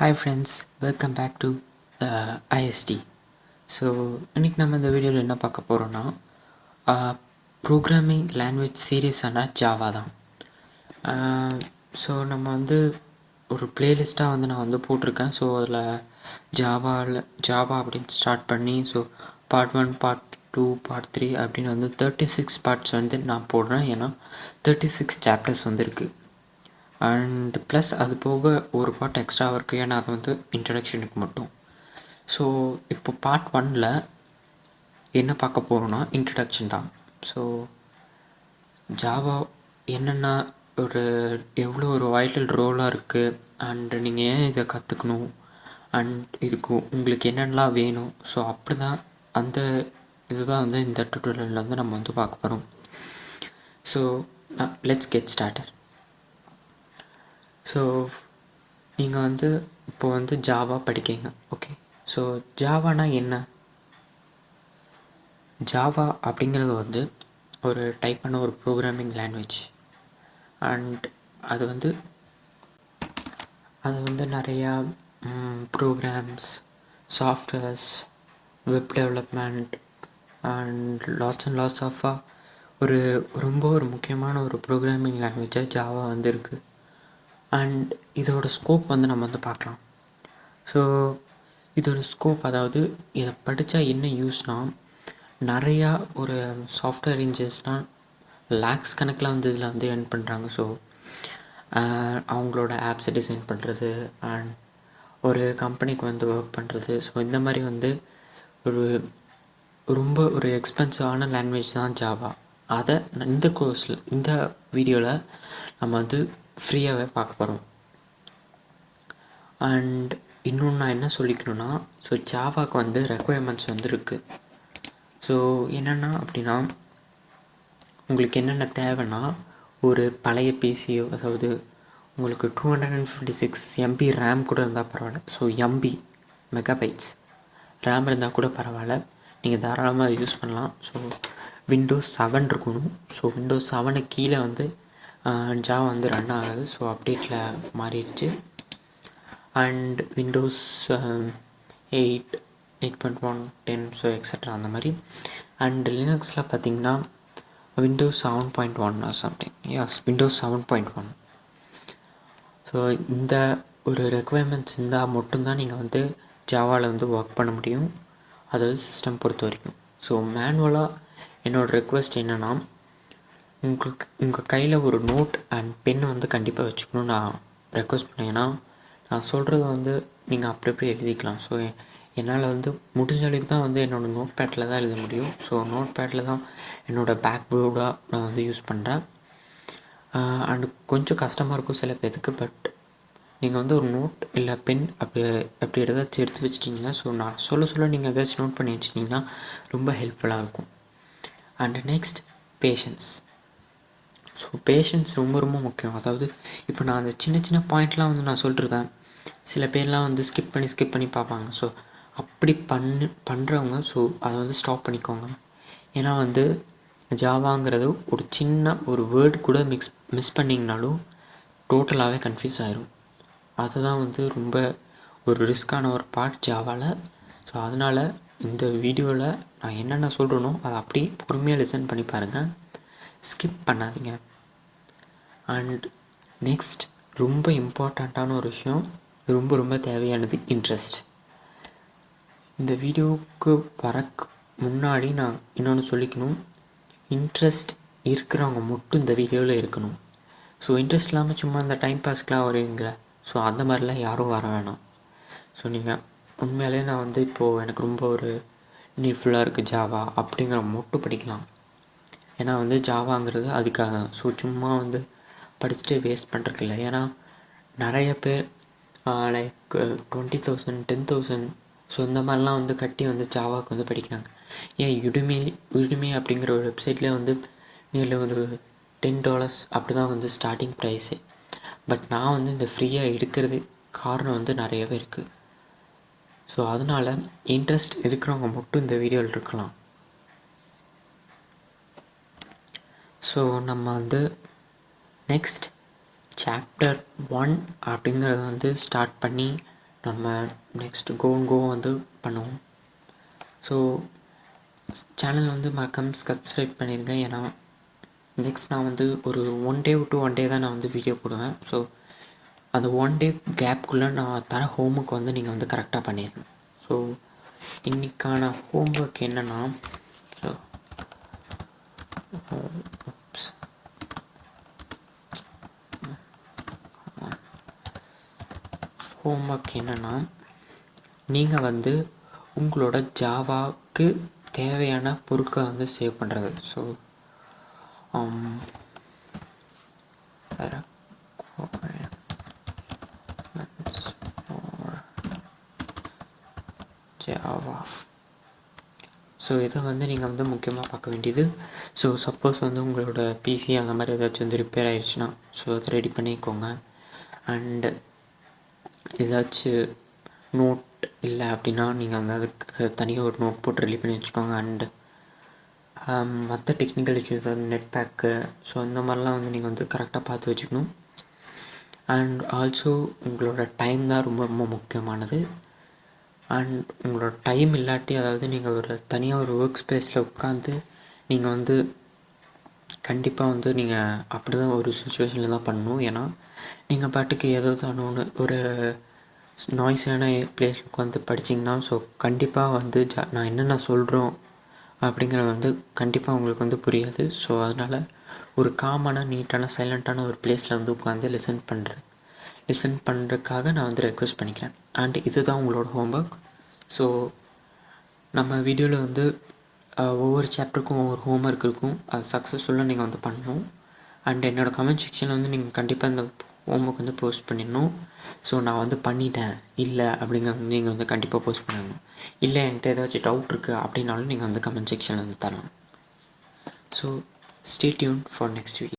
Hi friends, welcome back to ISD. So இன்றைக்கி நம்ம இந்த வீடியோவில் என்ன பார்க்க போகிறோன்னா ப்ரோக்ராமிங் லாங்குவேஜ் சீரீஸான ஜாவா தான். ஸோ நம்ம வந்து ஒரு பிளேலிஸ்ட்டாக நான் போட்டிருக்கேன். ஸோ அதில் ஜாவா அப்படின்னு ஸ்டார்ட் பண்ணி Part-1, Part-2, Part-3 அப்படின்னு 36 பார்ட்ஸ் நான் போடுறேன். ஏன்னா 36 சாப்டர்ஸ் இருக்குது. அண்ட் ப்ளஸ் அது போக ஒரு பார்ட் எக்ஸ்ட்ரா இருக்குது, ஏன்னா அது இன்ட்ரடக்ஷனுக்கு மட்டும். ஸோ இப்போ Part-1 என்ன பார்க்க போகிறோன்னா இன்ட்ரடக்ஷன் தான். ஸோ ஜாவா என்னென்னா எவ்வளோ ஒரு வைட்டல் ரோலாக இருக்குது, அண்ட் நீங்கள் ஏன் இதை கற்றுக்கணும், அண்ட் இதுக்கு உங்களுக்கு என்னென்னலாம் வேணும். ஸோ அப்படி தான் அந்த இதுதான் இந்த டுட்டோரியலில் நம்ம பார்க்க போகிறோம். So let's get started. So நீங்கள் இப்போ ஜாவா படிக்கிறீங்க. ஓகே, ஸோ ஜாவானா என்ன? ஜாவா அப்படிங்கிறது ஒரு டைப்பான ஒரு ப்ரோக்ராமிங் லாங்குவேஜ். அண்ட் அது நிறையா programs, softwares, web development and lots of ஒரு முக்கியமான ஒரு ப்ரோக்ராமிங் லாங்குவேஜாக ஜாவா இருக்குது. அண்ட் இதோட ஸ்கோப் நம்ம பார்க்கலாம். ஸோ இதோட ஸ்கோப், அதாவது இதை படித்தா என்ன யூஸ்னால், நிறையா ஒரு சாஃப்ட்வேர் இன்ஜினியர்ஸ்னால் லேக்ஸ் கணக்கில் இதில் ஏர்ன் பண்ணுறாங்க. ஸோ அவங்களோட ஆப்ஸை டிசைன் பண்ணுறது அண்ட் ஒரு கம்பெனிக்கு ஒர்க் பண்ணுறது. ஸோ இந்த மாதிரி ஒரு ரொம்ப ஒரு எக்ஸ்பென்சிவான லாங்குவேஜ் தான் ஜாவா. அதை இந்த கோர்ஸில் இந்த வீடியோவில் நம்ம ஃப்ரீயாகவே பார்க்க போகிறோம். அண்ட் இன்னொன்று நான் என்ன சொல்லிக்கணுன்னா, ஸோ ஜாவாவுக்கு ரெக்குயர்மெண்ட்ஸ் இருக்குது. ஸோ என்னென்னா அப்படின்னா, உங்களுக்கு என்னென்ன தேவைன்னா, ஒரு பழைய பிசியோ, அதாவது உங்களுக்கு 256 MB ரேம் கூட இருந்தால் பரவாயில்ல. ஸோ MB மெகாபைட்ஸ் ரேம் இருந்தால் கூட பரவாயில்ல, நீங்கள் தாராளமாக யூஸ் பண்ணலாம். ஸோ Windows 7 இருக்கணும். ஸோ Windows 7 கீழே ஜாவா ரன் ஆகாது. ஸோ அப்டேட்டில் மாறிடுச்சு. அண்ட் விண்டோஸ் 8, 8.1, 10, ஸோ எக்ஸட்ரா அந்த மாதிரி. அண்ட் லினக்ஸில் பார்த்திங்கன்னா Windows 7.1 or something. Yes, Windows 7.1. So இந்த ஒரு ரெக்குவயர்மெண்ட்ஸ் இருந்தால் மட்டும்தான் நீங்கள் ஜாவாவில் ஒர்க் பண்ண முடியும், அதாவது சிஸ்டம் பொறுத்த வரைக்கும். ஸோ மேனுவலாக என்னோடய ரெக்வெஸ்ட் என்னென்னா, உங்களுக்கு உங்கள் கையில் ஒரு நோட் அண்ட் பென் கண்டிப்பாக வச்சுக்கணும்னு நான் ரெக்வெஸ்ட் பண்ணேன். ஏன்னா நான் சொல்கிறது நீங்கள் அப்படி எழுதிக்கலாம். ஸோ என்னால் முடிஞ்ச அளவுக்கு தான் என்னோடய நோட் பேட்டில் தான் எழுத முடியும். ஸோ நோட் பேட்டில் தான் என்னோடய பேக் போர்டாக நான் யூஸ் பண்ணுறேன். அண்டு கொஞ்சம் கஷ்டமாக இருக்கும் சில பேருக்கு. பட் நீங்கள் ஒரு நோட் இல்லை பென் அப்படி ஏதாச்சும் எடுத்து வச்சிட்டிங்கன்னா, ஸோ நான் சொல்ல நீங்கள் ஏதாச்சும் நோட் பண்ணி வச்சிட்டிங்கன்னா ரொம்ப ஹெல்ப்ஃபுல்லாக இருக்கும். And next, patience. So patience ரொம்ப ரொம்ப முக்கியம். அதாவது இப்போ நான் அந்த சின்ன சின்ன பாயிண்ட்லாம் நான் சொல்லிருவேன். சில பேர்லாம் ஸ்கிப் பண்ணி பார்ப்பாங்க. ஸோ அப்படி பண்ணுறவங்க ஸோ அதை ஸ்டாப் பண்ணிக்கோங்க. ஏன்னா ஜாவாங்கிறது ஒரு சின்ன ஒரு வேர்டு கூட மிஸ் பண்ணிங்கனாலும் டோட்டலாகவே கன்ஃபியூஸ் ஆயிரும். அதுதான் ரொம்ப ஒரு ரிஸ்க்கான ஒரு பார்ட் ஜாவாவில். ஸோ அதனால் இந்த வீடியோவில் நான் என்னென்ன சொல்கிறேனோ அதை அப்படி பொறுமையாக லிசன் பண்ணி பாருங்கள், ஸ்கிப் பண்ணாதீங்க. அண்ட் நெக்ஸ்ட், ரொம்ப இம்பார்ட்டண்ட்டான ஒரு விஷயம், ரொம்ப ரொம்ப தேவையானது, இன்ட்ரெஸ்ட். இந்த வீடியோவுக்கு வரக்கு முன்னாடி நான் இன்னொன்று சொல்லிக்கணும். இன்ட்ரெஸ்ட் இருக்கிறவங்க மட்டும் இந்த வீடியோவில் இருக்கணும். ஸோ இன்ட்ரெஸ்ட் இல்லாமல் சும்மா இந்த டைம் பாஸ்க்கெலாம் வருவீங்களே, ஸோ அந்த மாதிரிலாம் யாரும் வர வேணாம். ஸோ நீங்கள் உண்மையிலே நான் இப்போது எனக்கு ரொம்ப ஒரு நீட்ஃபுல்லாக இருக்குது ஜாவா அப்படிங்கிற மட்டும் படிக்கலாம். ஏன்னா ஜாவாங்கிறது அதுக்காக. ஸோ சும்மா படிச்சுட்டு வேஸ்ட் பண்ணுறதுக்கு இல்லை. ஏன்னா நிறைய பேர் லைக் 20,000, 10,000 ஸோ இந்த மாதிரிலாம் கட்டி ஜாவாவுக்கு படிக்கிறாங்க. ஏன் யுடிமி அப்படிங்கிற ஒரு வெப்சைட்லேயே நியர்லி ஒரு $10 அப்படி தான் ஸ்டார்டிங் ப்ரைஸு. பட் நான் இந்த ஃப்ரீயாக எடுக்கிறது காரணம் நிறையவே இருக்குது. ஸோ அதனால் இன்ட்ரெஸ்ட் இருக்கிறவங்க மட்டும் இந்த வீடியோவில் இருக்கலாம். ஸோ நம்ம நெக்ஸ்ட் Chapter 1 அப்படிங்கிறது ஸ்டார்ட் பண்ணி நம்ம நெக்ஸ்ட் கோ வந்து பண்ணுவோம். ஸோ சேனல் வந்து மறக்காமல் சப்ஸ்கிரைப் பண்ணிடுங்க. ஏன்னா நெக்ஸ்ட் நான் வந்து ஒரு 1 டே டு 1 டே தான் நான் வந்து வீடியோ போடுவேன். ஸோ அந்த 1 டே கேப்புக்குள்ளே நான் தர ஹோம்ஒர்க் வந்து நீங்கள் வந்து கரெக்டாக பண்ணிடணும். ஸோ இன்றைக்கான ஹோம்ஒர்க் என்னென்னா, ஸோ ஹோம்ஒர்க் என்னென்னா, நீங்கள் வந்து உங்களோட ஜாவாக்கு தேவையான பொருட்களை வந்து சேவ் பண்ணுறது. So Java. ஸோ இதை வந்து நீங்கள் வந்து முக்கியமாக பார்க்க வேண்டியது. ஸோ சப்போஸ் வந்து உங்களோட பிசி அந்த மாதிரி ஏதாச்சும் வந்து ரிப்பேர் ஆகிடுச்சுன்னா ஸோ அதை ரெடி பண்ணிக்கோங்க. அண்டு ஏதாச்சும் நோட் இல்லை அப்படின்னா நீங்கள் வந்து அதுக்கு தனியாக ஒரு நோட் போட்டு ரெடி பண்ணி வச்சுக்கோங்க. அண்டு மற்ற technical issues net pack so இந்த மாதிரிலாம் வந்து நீங்கள் வந்து கரெக்டாக பார்த்து வச்சுக்கணும். அண்ட் ஆல்சோ உங்களோட டைம் தான் ரொம்ப ரொம்ப முக்கியமானது. அண்ட் உங்களோட டைம் இல்லாட்டி, அதாவது நீங்கள் ஒரு தனியாக ஒரு ஒர்க் ஸ்பேஸில் உட்காந்து நீங்கள் வந்து கண்டிப்பாக வந்து நீங்கள் அப்படி தான் ஒரு சுச்சுவேஷனில் தான் பண்ணணும். ஏன்னா நீங்கள் பாட்டுக்கு ஏதாவது ஒன்று ஒரு நாய்ஸான பிளேஸில் உட்காந்து படிச்சிங்கன்னா ஸோ கண்டிப்பாக வந்து நான் என்னென்ன சொல்கிறோம் அப்படிங்கிறது வந்து கண்டிப்பாக உங்களுக்கு வந்து புரியாது. ஸோ அதனால் ஒரு காமான நீட்டான சைலண்ட்டான ஒரு பிளேஸில் வந்து உட்காந்து லிசன் பண்ணுறதுக்காக நான் வந்து ரெக்வெஸ்ட் பண்ணிக்கிறேன். அண்ட் இதுதான் உங்களோட ஹோம்ஒர்க். ஸோ நம்ம வீடியோவில் வந்து ஒவ்வொரு சாப்டருக்கும் ஒவ்வொரு ஹோம்ஒர்க் இருக்கும். அது சக்ஸஸ்ஃபுல்லாக நீங்கள் வந்து பண்ணணும். அண்ட் என்னோடய கமெண்ட் செக்ஷனில் வந்து நீங்கள் கண்டிப்பாக இந்த ஹோம்ஒர்க் வந்து போஸ்ட் பண்ணிடணும். ஸோ நான் வந்து பண்ணிட்டேன் இல்லை அப்படிங்கிறது நீங்கள் வந்து கண்டிப்பாக போஸ்ட் பண்ணிடணும். இல்லை என்கிட்ட ஏதாச்சும் டவுட் இருக்குது அப்படின்னாலும் நீங்கள் வந்து கமெண்ட் செக்ஷனில் வந்து தரலாம். So stay tune for next video.